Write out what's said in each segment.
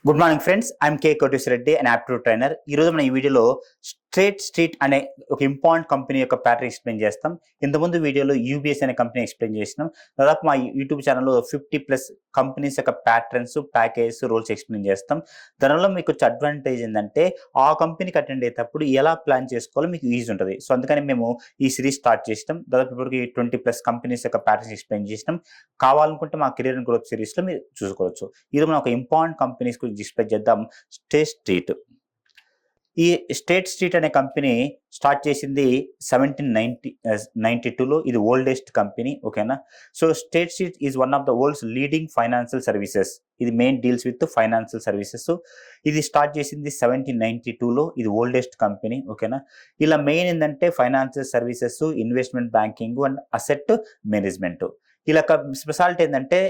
Good morning friends, I'm K Koteswara Reddy and aptitude trainer. ఈ రోజు మన ఈ వీడియోలో స్ట్రీట్ అనే ఒక ఇంపార్టెంట్ కంపెనీ యొక్క ప్యాటర్న్ ఎక్స్ప్లెయిన్ చేస్తాం. ఇంతకుముందు వీడియోలో యూబీఎస్ అనే కంపెనీ ఎక్స్ప్లెయిన్ చేసినాం. దాదాపు మా యూట్యూబ్ ఛానల్లో 50+ కంపెనీస్ యొక్క ప్యాటర్న్స్, ప్యాకేజెస్, రోల్స్ ఎక్స్ప్లెయిన్ చేస్తాం. దానివల్ల మీకు వచ్చే అడ్వాంటేజ్ ఏంటంటే ఆ కంపెనీకి అటెండ్ అయ్యేటప్పుడు ఎలా ప్లాన్ చేసుకోవాలో మీకు ఈజీ ఉంటుంది. సో అందుకని మేము ఈ సిరీస్ స్టార్ట్ చేసినాం. దాదాపు ఇప్పటికి 20+ కంపెనీస్ యొక్క ప్యాటర్న్స్ ఎక్స్ప్లెయిన్ చేసినాం. కావాలనుకుంటే మా కెరీర్ అండ్ గ్రోత్ సిరీస్లో మీరు చూసుకోవచ్చు. ఇది మనం ఒక ఇంపార్టెంట్ కంపెనీస్ గురించి డిస్కస్ చేద్దాం. స్ట్రీట్ ఈ స్ట్రీట్ అనే కంపెనీ స్టార్ట్ చేసింది 1792లో. ఇది ఓల్డెస్ట్ కంపెనీ, ఓకేనా. So Street is one of the world's leading financial services. ఇది main deals with financial services. ఇది స్టార్ట్ చేసింది 1792లో. ఇది ఓల్డెస్ట్ కంపెనీ, ఓకేనా. ఇలా మెయిన్ ఏంటంటే financial services, investment banking and asset management. ఇలా స్పెషాలిటీ ఏంటంటే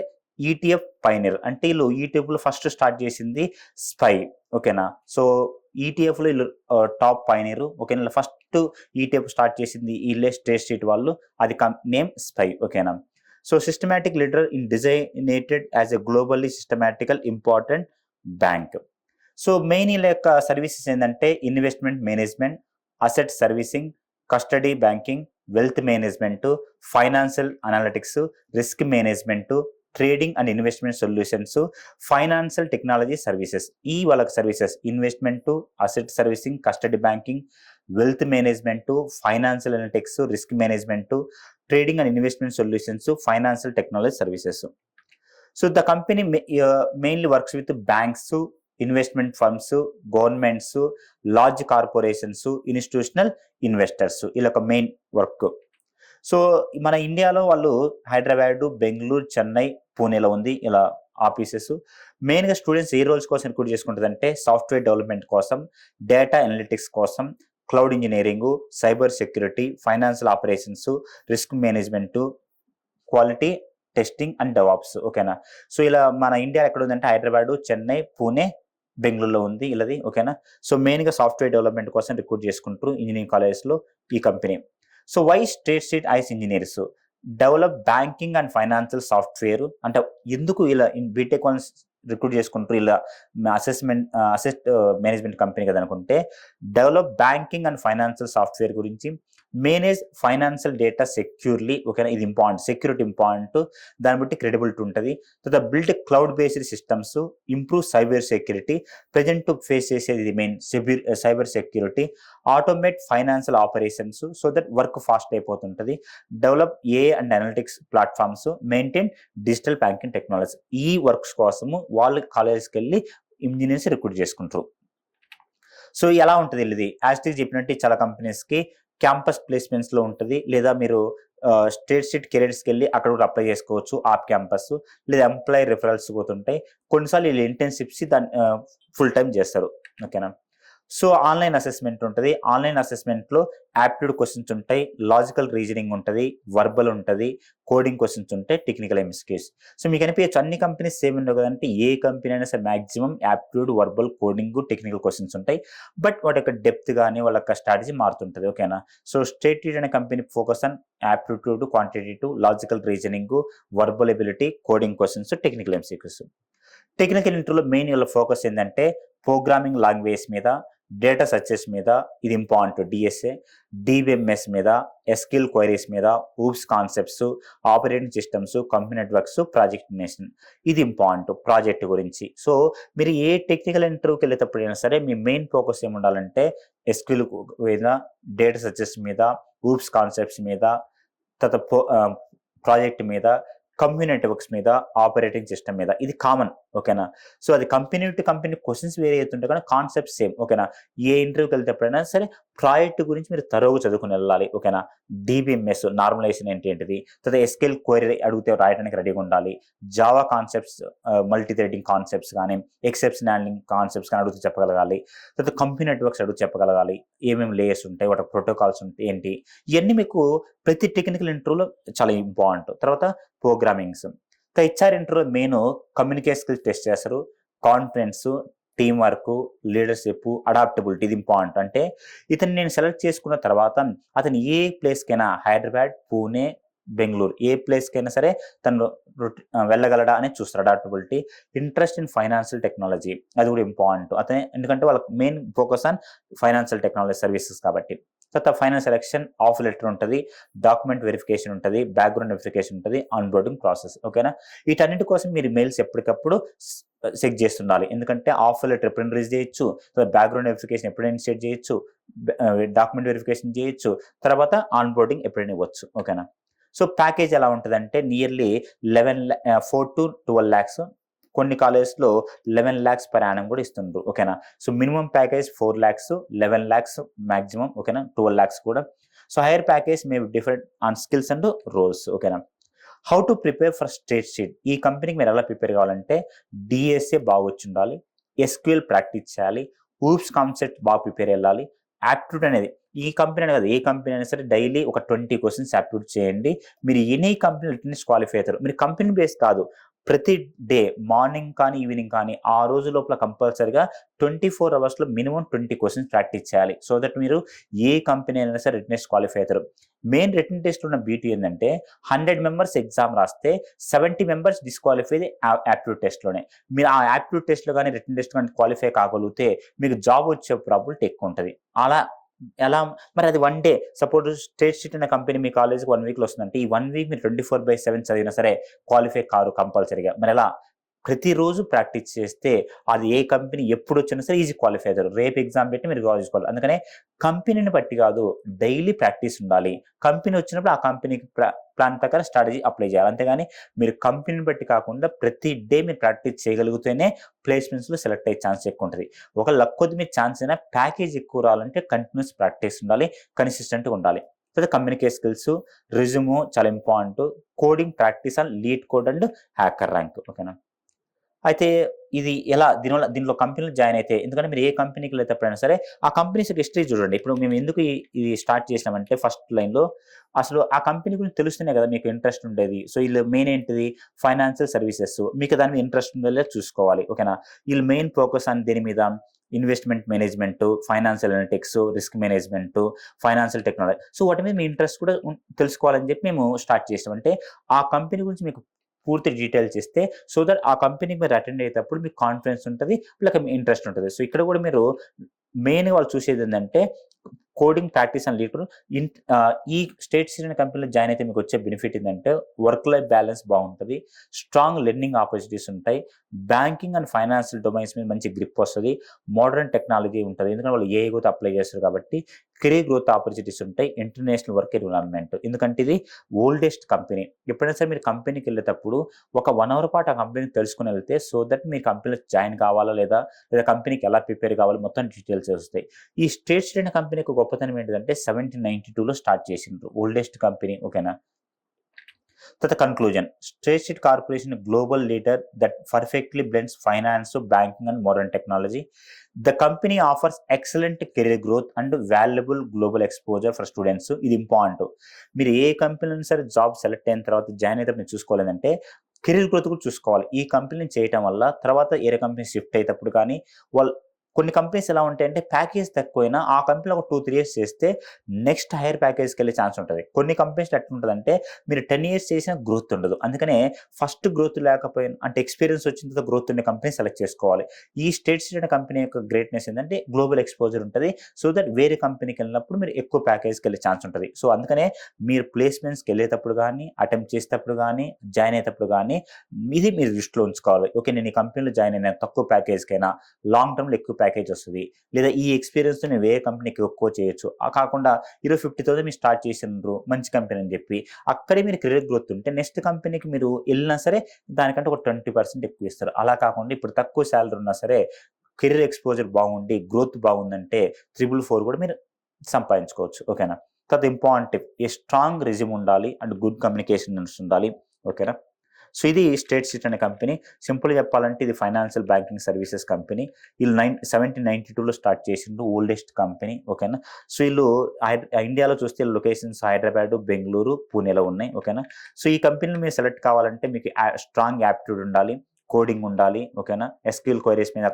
ఈటీఎఫ్ పైనర్, అంటే వీళ్ళు ఈటీఎఫ్లో ఫస్ట్ స్టార్ట్ చేసింది స్పై, ఓకేనా. సో ఈటీఎఫ్లో వీళ్ళు టాప్ పైనర్, ఓకేనా. ఫస్ట్ ఈటీఎఫ్ స్టార్ట్ చేసింది వీళ్ళే, స్ట్రీట్ వాళ్ళు. అది నేమ్ స్పై, ఓకేనా. So systematic leader in designated as a globally systematical important bank. So main వీళ్ళ యొక్క సర్వీసెస్ ఏంటంటే investment management, asset servicing, custody banking, wealth management, financial analytics, risk management, trading and investment solutions, financial technology services. ఈ వాళ్ళకి services investment, asset servicing, custody banking, wealth management, financial analytics, risk management, trading and investment solutions, financial technology services. So the company mainly works with banks, investment firms, governments, large corporations, institutional investors. ఇలా ఒక main work. So మన ఇండియాలో వాళ్ళు హైదరాబాద్, బెంగళూరు, చెన్నై, పూణేలో ఉంది ఇలా offices. మెయిన్గా students ఏ roles కోసం రిక్రూట్ చేసుకుంటుందంటే సాఫ్ట్వేర్ డెవలప్మెంట్ కోసం, డేటా అనలిటిక్స్ కోసం, cloud engineering, cyber security, financial operations, risk management, quality testing and DevOps, ఓకేనా. సో ఇలా మన ఇండియా ఎక్కడ ఉందంటే హైదరాబాద్, చెన్నై, పూణే, బెంగళూరులో ఉంది ఇలాది, ఓకేనా. సో మెయిన్గా సాఫ్ట్వేర్ డెవలప్మెంట్ కోసం రిక్రూట్ చేసుకుంటారు ఇంజనీరింగ్ కాలేజెస్లో ఈ company. So Y Street is engineers develop banking and financial software అంటే ఎందుకు ఇలా బీటెక్ వన్స్ రిక్రూట్ చేసుకుంటారు ఇలా అసెట్ మేనేజ్మెంట్ కంపెనీ కదా అనుకుంటే, develop banking and financial software గురించి, మేనేజ్ ఫైనాన్షియల్ డేటా సెక్యూర్లీ, ఓకేనా. ఇది ఇంపార్టెంట్, సెక్యూరిటీ ఇంపార్టెంట్, దాన్ని బట్టి క్రెడిబిలిటీ ఉంటుంది. తర్వాత build cloud based systems, improve cyber security, present face చేసేది ఇది main cyber security, automate financial operations so that work fast అయిపోతుంటుంది, develop AI and analytics platforms, maintain digital banking technology. ఈ works కోసము వాళ్ళు కాలేజెస్కి వెళ్ళి ఇంజనీర్స్ రిక్రూట్ చేసుకుంటారు. So ఎలా ఉంటుంది ఇది యాజ్ చెప్పినట్టు చాలా కంపెనీస్కి క్యాంపస్ ప్లేస్మెంట్స్లో ఉంటుంది, లేదా మీరు స్ట్రీట్ కెరీర్స్కి వెళ్ళి అక్కడ కూడా అప్లై చేసుకోవచ్చు ఆప్ క్యాంపస్, లేదా ఎంప్లాయీ రిఫరల్స్ పోతుంటాయి. కొన్నిసార్లు వీళ్ళు ఇంటర్న్షిప్స్ దాన్ని ఫుల్ టైం చేస్తారు, ఓకేనా. సో ఆన్లైన్ అసెస్మెంట్ ఉంటుంది. ఆన్లైన్ అసెస్మెంట్లో యాప్టిట్యూడ్ క్వశ్చన్స్ ఉంటాయి, లాజికల్ రీజనింగ్ ఉంటుంది, వర్బల్ ఉంటుంది, కోడింగ్ క్వశ్చన్స్ ఉంటాయి, టెక్నికల్ ఎంసీక్యూస్. సో మీకు అనిపించచ్చు అన్ని కంపెనీస్ సేమ్ ఉండవు కదంటే, ఏ కంపెనీ అయినా సరే maximum aptitude, verbal, coding, technical questions ఉంటాయి. బట్ వాటి యొక్క డెప్త్ కానీ వాళ్ళ యొక్క స్ట్రాటజీ మారుతుంటుంది, ఓకేనా. సో స్ట్రీట్ అనే company focus on aptitude, quantitative, logical reasoning, verbal ability, coding questions, technical MCQs. Technical ఇంటర్వ్యూలో మెయిన్ వీళ్ళ ఫోకస్ ఏంటంటే ప్రోగ్రామింగ్ లాంగ్వేజ్ మీద, డేటా సర్చెస్ మీద, ఇది ఇంపార్టెంట్, డిఎస్ఏ, డిబిఎంఎస్ మీద, ఎస్క్యూఎల్ క్వైరీస్ మీద, oops concepts, operating systems, company networks, project nation. ఇది important project గురించి. సో మీరు ఏ టెక్నికల్ ఇంటర్వ్యూకి వెళ్ళేటప్పుడైనా సరే మీ మెయిన్ ఫోకస్ ఏమి ఉండాలంటే ఎస్క్యూఎల్ మీద, డేటా సర్చెస్ మీద, ఊప్స్ కాన్సెప్ట్స్ మీద, తర్వాత ప్రాజెక్ట్ మీద, కంపెనీ నెట్వర్క్స్ మీద, ఆపరేటింగ్ సిస్టమ్ మీద. ఇది కామన్, ఓకేనా. సో అది కంపెనీ టు కంపెనీ క్వశ్చన్స్ వేరే అవుతుంటాయి కానీ కాన్సెప్ట్ సేమ్, ఓకేనా. ఏ ఇంటర్వ్యూకి వెళ్తేప్పుడైనా సరే ప్రాజెక్ట్ గురించి మీరు తరోగా చదువుకుని వెళ్ళాలి, ఓకేనా. డిబిఎంఎస్ నార్మలైజేషన్ ఏంటిది, తర్వాత ఎస్క్యూఎల్ క్వైరీ అడిగితే రాయడానికి రెడీగా ఉండాలి, Java concepts, multi threading concepts కానీ, ఎక్సెప్షన్ హ్యాండ్లింగ్ కాన్సెప్ట్స్ కానీ అడుగుతూ చెప్పగలగాలి. తర్వాత కంపెనీ నెట్వర్క్స్ అడుగు చెప్పగలగాలి, ఏమేమి లేయర్స్ ఉంటాయి, వాటి ప్రోటోకాల్స్ ఉంటాయి ఏంటి, ఇవన్నీ మీకు ప్రతి టెక్నికల్ ఇంటర్వ్యూలో చాలా ఇంపార్టెంట్. తర్వాత ప్రోగ్రామింగ్స్. హెచ్ఆర్ ఇంటర్వ్యూలో మెయిన్ కమ్యూనికేషన్ స్కిల్స్ టెస్ట్ చేస్తారు, confidence, team work, leadership, adaptability. ఇది ఇంపార్టెంట్. అంటే ఇతను నేను సెలెక్ట్ చేసుకున్న తర్వాత అతను ఏ ప్లేస్కైనా హైదరాబాద్, పూణే, బెంగళూరు, ఏ ప్లేస్కి అయినా సరే తను వెళ్ళగలడా అని చూస్తారు. Adaptability, interest in financial technology, అది కూడా ఇంపార్టెంట్. అతనే ఎందుకంటే వాళ్ళ main focus on financial technology services కాబట్టి. తర్వాత ఫైనల్ సెలెక్షన్, ఆఫ్ లెటర్ ఉంటుంది, డాక్యుమెంట్ వెరిఫికేషన్ ఉంటుంది, బ్యాక్గ్రౌండ్ వెరిఫికేషన్ ఉంటుంది, ఆన్బోర్డింగ్ ప్రాసెస్. ఓకేనా, వీటన్నిటి కోసం మీరు మెయిల్స్ ఎప్పటికప్పుడు చెక్ చేస్తుండాలి. ఎందుకంటే ఆఫర్ లెటర్ ఎప్పుడైనా రిలీజ్ చేయొచ్చు, బ్యాక్గ్రౌండ్ వెరిఫికేషన్ ఎప్పుడైనా ఇనిషియేట్ చేయొచ్చు, డాక్యుమెంట్ వెరిఫికేషన్ చేయొచ్చు, తర్వాత ఆన్బోర్డింగ్ ఎప్పుడైనా ఇవ్వచ్చు. ఓకేనా, సో ప్యాకేజ్ ఎలా ఉంటుందంటే నియర్లీ 4 to 12 lakhs, కొన్ని కాలేజెస్లో 11 lakhs per annum కూడా ఇస్తుండ్రు. ఓకేనా, so minimum package 4 lakhs, 11 lakhs maximum. ఓకేనా, 12 lakhs కూడా. So higher package may different on skills and roles. ఓకేనా, how to prepare for State Street, ఈ కంపెనీకి మీరు ఎలా ప్రిపేర్ కావాలంటే డిఎస్ఏ బాగా వచ్చి ఉండాలి, ఎస్క్యూఎల్ ప్రాక్టీస్ చేయాలి, ఊప్స్ కాన్సెప్ట్ బాగా ప్రిపేర్ వెళ్ళాలి. యాప్టిట్యూడ్ అనేది ఈ కంపెనీ అనేది కాదు, ఏ కంపెనీ అయినా సరే డైలీ ఒక 20 questions యాప్టిట్యూడ్ చేయండి. మీరు ఎనీ కంపెనీ రిటర్న్స్ క్వాలిఫై అవుతారు. మీరు కంపెనీ బేస్ కాదు, ప్రతి డే మార్నింగ్ కానీ ఈవినింగ్ కానీ ఆ రోజు లోపల కంపల్సరిగా 24 hours మినిమం 20 questions ప్రాక్టీస్ చేయాలి. సో దట్ మీరు ఏ కంపెనీ అయినా సరే రిటర్న్స్ క్వాలిఫై అవుతారు. మెయిన్ రిటర్న్ టెస్ట్ ఉన్న బ్యూటీ ఏంటంటే 100 members ఎగ్జామ్ రాస్తే 70 members డిస్క్వాలిఫైడ్ యాప్టిట్యూడ్ టెస్ట్లోనే. మీరు ఆ యాప్టిట్యూడ్ టెస్ట్లో కానీ రిటర్న్ టెస్ట్ కానీ క్వాలిఫై కాగలిగితే మీకు జాబ్ వచ్చే ప్రాబిలిటీ ఎక్కువ ఉంటుంది. అలా ఎలా మరి అది 1 day, సపోజ్ స్టేట్ షీట్ అనే కంపెనీ మీ కాలేజ్కి 1 weekలో వస్తుందంటే ఈ 1 week మీరు 24/7 చదివినా సరే క్వాలిఫై కారు కంపల్సరీగా. మరి ఎలా ప్రతిరోజు ప్రాక్టీస్ చేస్తే అది ఏ కంపెనీ ఎప్పుడు వచ్చినా సరే ఈజీ క్వాలిఫై అవుతారు. రేపు ఎగ్జామ్ పెట్టి మీరు చేసుకోవాలి. అందుకనే కంపెనీని బట్టి కాదు, డైలీ ప్రాక్టీస్ ఉండాలి. కంపెనీ వచ్చినప్పుడు ఆ కంపెనీకి ప్లాన్ ప్రకారం స్ట్రాటజీ అప్లై చేయాలి. అంతేగాని మీరు కంపెనీని బట్టి కాకుండా ప్రతి డే మీరు ప్రాక్టీస్ చేయగలిగితేనే ప్లేస్మెంట్స్లో సెలెక్ట్ అయ్యే ఛాన్స్ ఎక్కువ ఉంటుంది. ఒక లక్ కొద్ది మీరు ఛాన్స్ అయినా ప్యాకేజ్ ఎక్కువ రావాలంటే కంటిన్యూస్ ప్రాక్టీస్ ఉండాలి, కన్సిస్టెంట్గా ఉండాలి. తర్వాత కమ్యూనికేషన్ స్కిల్స్, రెజ్యూమ్ చాలా important, coding practice and lead code and hacker rank. ఓకేనా, అయితే ఇది ఎలా దీనిలో కంపెనీలో జాయిన్ అయితే, ఎందుకంటే మీరు ఏ కంపెనీకి వెళ్ళేటప్పుడైనా సరే ఆ కంపెనీస్ హిస్టరీ చూడండి. ఇప్పుడు మేము ఎందుకు ఇది స్టార్ట్ చేసినామంటే ఫస్ట్ లైన్లో అసలు ఆ కంపెనీ గురించి తెలుస్తేనే కదా మీకు ఇంట్రెస్ట్ ఉండేది. సో వీళ్ళు మెయిన్ ఏంటిది, ఫైనాన్షియల్ సర్వీసెస్, మీకు దాని మీద ఇంట్రెస్ట్ ఉందో లేదో చూసుకోవాలి. ఓకేనా, వీళ్ళు మెయిన్ ఫోకస్ అని దేని మీద, investment management, financial analytics, risk management, financial technology. So వాటి మీద మీ ఇంట్రెస్ట్ కూడా తెలుసుకోవాలని చెప్పి మేము స్టార్ట్ చేసాం. అంటే ఆ కంపెనీ గురించి మీకు పూర్తి డీటెయిల్స్ ఇస్తే సో దట్ ఆ కంపెనీకి మీరు అటెండ్ అయ్యేటప్పుడు మీకు కాన్ఫిడెన్స్ ఉంటుంది, లేక ఇంట్రెస్ట్ ఉంటుంది. సో ఇక్కడ కూడా మీరు మెయిన్గా వాళ్ళు చూసేది ఏంటంటే కోడింగ్ ప్రాక్టీస్ అండ్ లీడ్. ఈ స్టేట్ సీరియన్ కంపెనీలో జాయిన్ అయితే మీకు వచ్చే బెనిఫిట్ ఏంటంటే వర్క్ లైఫ్ బ్యాలెన్స్ బాగుంటుంది, స్ట్రాంగ్ లెర్నింగ్ ఆపర్చునిటీస్ ఉంటాయి, బ్యాంకింగ్ అండ్ ఫైనాన్షియల్ డొమైన్స్ మీద మంచి గ్రిప్ వస్తుంది, మోడర్న్ టెక్నాలజీ ఉంటుంది. ఎందుకంటే వాళ్ళు ఏ కూడా అప్లై చేస్తారు కాబట్టి కెరీర్ గ్రోత్ ఆపర్చునిటీస్ ఉంటాయి, ఇంటర్నేషనల్ వర్క్ ఎన్విరాన్మెంట్. ఎందుకంటే ఇది ఓల్డెస్ట్ కంపెనీ. ఎప్పుడైనా సరే మీరు కంపెనీకి వెళ్ళేటప్పుడు ఒక 1 hour పాటు ఆ కంపెనీకి తెలుసుకుని వెళ్తే సో దట్ మీ కంపెనీలో జాయిన్ కావాలా లేదా కంపెనీకి ఎలా ప్రిపేర్ కావాలి మొత్తం డీటెయిల్స్ వస్తాయి. ఈ స్టేట్ సీరియన్ కంపెనీకి గొప్పతనం ఏంటంటే 1792లో స్టార్ట్ చేసిండ్రు, ఓల్డెస్ట్ కంపెనీ. ఓకేనా, తర్వాత conclusion, state sheet corporation global leader that perfectly blends finance, banking and modern technology. The company offers excellent career growth and valuable global exposure for students. ఇది important. మీరు ఏ కంపెనీలో సరే జాబ్ సెలెక్ట్ అయిన తర్వాత join అయితే మీరు చూసుకోలేదంటే కెరీర్ గ్రోత్ కూడా చూసుకోవాలి. ఈ కంపెనీని చేయటం వల్ల తర్వాత ఏ కంపెనీ షిఫ్ట్ అయ్యేటప్పుడు కానీ వాళ్ళు కొన్ని కంపెనీస్ ఎలా ఉంటాయంటే ప్యాకేజ్ తక్కువైనా ఆ కంపెనీలో ఒక 2-3 years చేస్తే నెక్స్ట్ హైయర్ ప్యాకేజ్కి వెళ్ళే ఛాన్స్ ఉంటుంది. కొన్ని కంపెనీస్ ఎట్లుంటుందంటే మీరు 10 years చేసినా గ్రోత్ ఉండదు. అందుకనే ఫస్ట్ గ్రోత్ లేకపోయినా అంటే ఎక్స్పీరియన్స్ వచ్చిన తర్వాత గ్రోత్ ఉండే కంపెనీ సెలెక్ట్ చేసుకోవాలి. ఈ స్టేట్ సీరియన్ కంపెనీ యొక్క గ్రేట్నెస్ ఏంటంటే గ్లోబల్ ఎక్స్పోజర్ ఉంటుంది. సో దట్ వేరే కంపెనీకి వెళ్ళినప్పుడు మీరు ఎక్కువ ప్యాకేజ్కి వెళ్ళే ఛాన్స్ ఉంటుంది. సో అందుకనే మీరు ప్లేస్మెంట్స్కి వెళ్ళేటప్పుడు కానీ, అటెంప్ట్ చేసేటప్పుడు కానీ, జాయిన్ అయ్యేటప్పుడు కానీ ఇది మీరు దృష్టిలో ఉంచుకోవాలి. ఓకే, నేను ఈ కంపెనీలో జాయిన్ అయినా తక్కువ ప్యాకేజ్కైనా లాంగ్ టర్మ్లో ఎక్కువ ప్యాకేజ్ వస్తుంది, లేదా ఈ ఎక్స్పీరియన్స్ నేను వేరే కంపెనీకి ఎక్కువ చేయొచ్చు. కాకుండా 50,000 మీరు స్టార్ట్ చేసినారు మంచి కంపెనీ అని చెప్పి అక్కడే మీరు కెరీర్ గ్రోత్ ఉంటే నెక్స్ట్ కంపెనీకి మీరు వెళ్ళినా సరే దానికంటే ఒక 20% ఎక్కువ ఇస్తారు. అలా కాకుండా ఇప్పుడు తక్కువ శాలరీ ఉన్నా సరే కెరీర్ ఎక్స్పోజర్ బాగుండి గ్రోత్ బాగుందంటే 444 కూడా మీరు సంపాదించుకోవచ్చు. ఓకేనా, తర్వాత ఇంపార్టెంట్ ఏ స్ట్రాంగ్ రెజ్యూమ్ ఉండాలి అండ్ గుడ్ కమ్యూనికేషన్ ఉండాలి. ఓకేనా, సో ఇది స్టేట్ షీట్ అనే కంపెనీ. సింపుల్గా చెప్పాలంటే ఇది ఫైనాన్షియల్ బ్యాంకింగ్ సర్వీసెస్ కంపెనీ. వీళ్ళు 1792లో స్టార్ట్ చేసిండ్రు, ఓల్డెస్ట్ కంపెనీ. ఓకేనా, సో వీళ్ళు ఇండియాలో చూస్తే లొకేషన్స్ హైదరాబాద్, బెంగళూరు, పూణేలో ఉన్నాయి. ఓకేనా, సో ఈ కంపెనీని మీరు సెలెక్ట్ కావాలంటే మీకు స్ట్రాంగ్ యాప్టిట్యూడ్ ఉండాలి, కోడింగ్ ఉండాలి. ఓకేనా, ఎస్క్యూఎల్ క్వైరీస్ మీద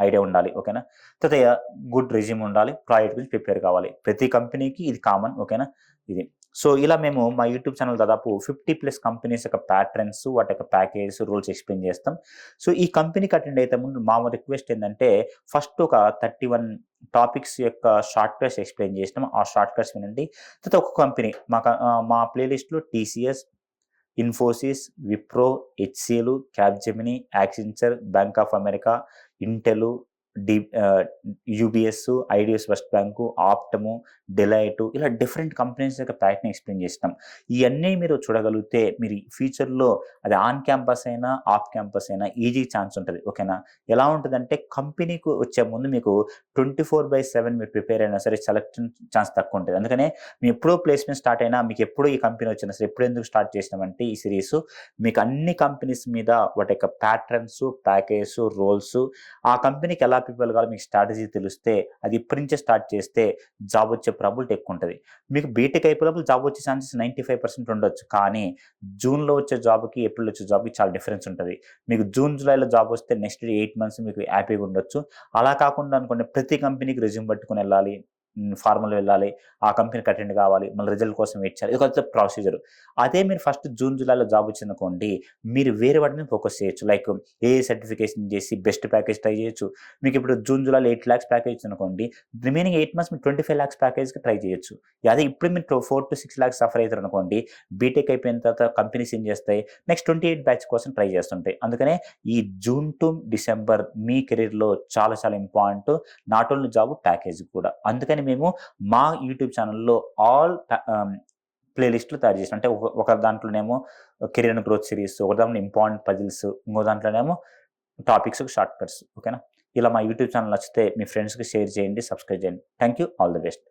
ఐడియా ఉండాలి. ఓకేనా, తర్వాత గుడ్ రెజ్యూమ్ ఉండాలి, ప్రాజెక్ట్ గురించి ప్రిపేర్ కావాలి. ప్రతి కంపెనీకి ఇది కామన్. ఓకేనా, ఇది సో ఇలా మేము మా యూట్యూబ్ ఛానల్ దాదాపు 50+ కంపెనీస్ యొక్క ప్యాట్రన్స్, వాటి యొక్క ప్యాకేజ్, రూల్స్ ఎక్స్‌ప్లెయిన్ చేస్తాం. సో ఈ కంపెనీకి అటెండ్ అయితే ముందు మా రిక్వెస్ట్ ఏందంటే ఫస్ట్ ఒక 31 టాపిక్స్ యొక్క షార్ట్ కట్స్ ఎక్స్‌ప్లెయిన్ చేసినాం. ఆ షార్ట్ కట్స్ వినండి. తర్వాత ఒక కంపెనీ మా ప్లేలిస్ట్‌లో TCS, Infosys, Wipro, HCL, Capgemini, Accenture, Bank of America, Intel, the UBS, IDS first bank, Optum, Deloitte ఇలా డిఫరెంట్ కంపెనీస్ యొక్క ప్యాక్‌ని ఎక్స్‌ప్లెయిన్ చేసినాం. ఇయన్నీ మీరు చూడగలిగితే మీరు ఫ్యూచర్‌లో అది ఆన్ క్యాంపస్ అయినా, ఆఫ్ క్యాంపస్ అయినా ఈజీ ఛాన్స్ ఉంటది. ఓకేనా? ఎలా ఉంటదంటే కంపెనీకి వచ్చే ముందు మీకు 24/7 మీరు ప్రిపేర్ అయినా సరే సెలక్షన్ ఛాన్స్ తక్కువ ఉంటది. అందుకనే మీ ఎప్పుడో ప్లేస్‌మెంట్ స్టార్ట్ అయినా మీకు ఎప్పుడు ఈ కంపెనీ వచ్చినా సరే ఎప్పుడు ఎందుకు స్టార్ట్ చేసినామంటే ఈ సిరీస్ మీకు అన్ని కంపెనీస్ మీద వాటి యొక్క ప్యాట్రన్స్, ప్యాకేజ్, రోల్స్ ఆ కంపెనీకి ఎలా ప్రిపేర్ కావాలో మీకు స్ట్రాటజీ తెలిస్తే అది ఇప్పటి నుంచే స్టార్ట్ చేస్తే జాబ్ వచ్చే ప్రాబిలిటీ ఎక్కువ ఉంటది. మీకు బీటెక్ అయిపోయినప్పుడు జాబ్ వచ్చే ఛాన్సెస్ 95% ఉండొచ్చు. కానీ జూన్‌లో వచ్చే జాబ్‌కి, ఏప్రిల్‌లో వచ్చే జాబ్‌కి చాలా డిఫరెన్స్ ఉంటది. మీకు జూన్, జులైలో జాబ్ వస్తే నెక్స్ట్ 8 మంత్స్ మీకు హ్యాపీగా ఉండొచ్చు. అలా కాకుండా అనుకోండి ప్రతి కంపెనీకి రెజ్యూమ్ పట్టుకొని వెళ్ళాలి. ఫార్మల్‌గా వెళ్ళాలి. ఆ కంపెనీకి అటెండ్ కావాలి. మళ్ళీ రిజల్ట్ కోసం వెయిట్ చేయాలి. ఇదొక ప్రొసీజర్. అదే మీరు ఫస్ట్ జూన్, జులైలో జాబ్ వచ్చిందనుకోండి, మీరు వేరే వాటి మీద ఫోకస్ చేయొచ్చు. లైక్ ఏఏ సర్టిఫికేషన్ చేసి బెస్ట్ ప్యాకేజ్ ట్రై చేయొచ్చు. మీకు ఇప్పుడు జూన్, జులైలో 8 లాక్స్ ప్యాకేజ్ ఇచ్చిందనుకోండి, రిమైనింగ్ 8 మంత్స్ మీరు 25 లాక్స్ ప్యాకేజ్‌కి ట్రై చేయొచ్చు. అదే ఇప్పుడు మీరు 4-6 లాక్స్ సఫర్ అవుతారనుకోండి, బీటెక్ అయిపోయిన తర్వాత కంపెనీస్ ఏం చేస్తాయి, నెక్స్ట్ 28 బ్యాచ్ కోసం ట్రై చేస్తుంటాయి. అందుకనే ఈ జూన్ టు డిసెంబర్ మీ కెరీర్‌లో చాలా చాలా important. Not only job, package కూడా. అందుకని మేము మా యూట్యూబ్ ఛానల్‌లో ప్లే లిస్ట్‌లు తయారు చేసాం. అంటే ఒక దాంట్లోనేమో కెరియర్ అండ్ గ్రోత్ సిరీస్, ఒక దాంట్లో ఇంపార్టెంట్ పజిల్స్, ఇంకో దాంట్లోనేమో టాపిక్స్, షార్ట్ కట్స్. ఓకేనా? ఇలా మా యూట్యూబ్ ఛానల్ నచ్చితే మీ ఫ్రెండ్స్‌కి షేర్ చేయండి, సబ్స్క్రైబ్ చేయండి. Thank you. All the best.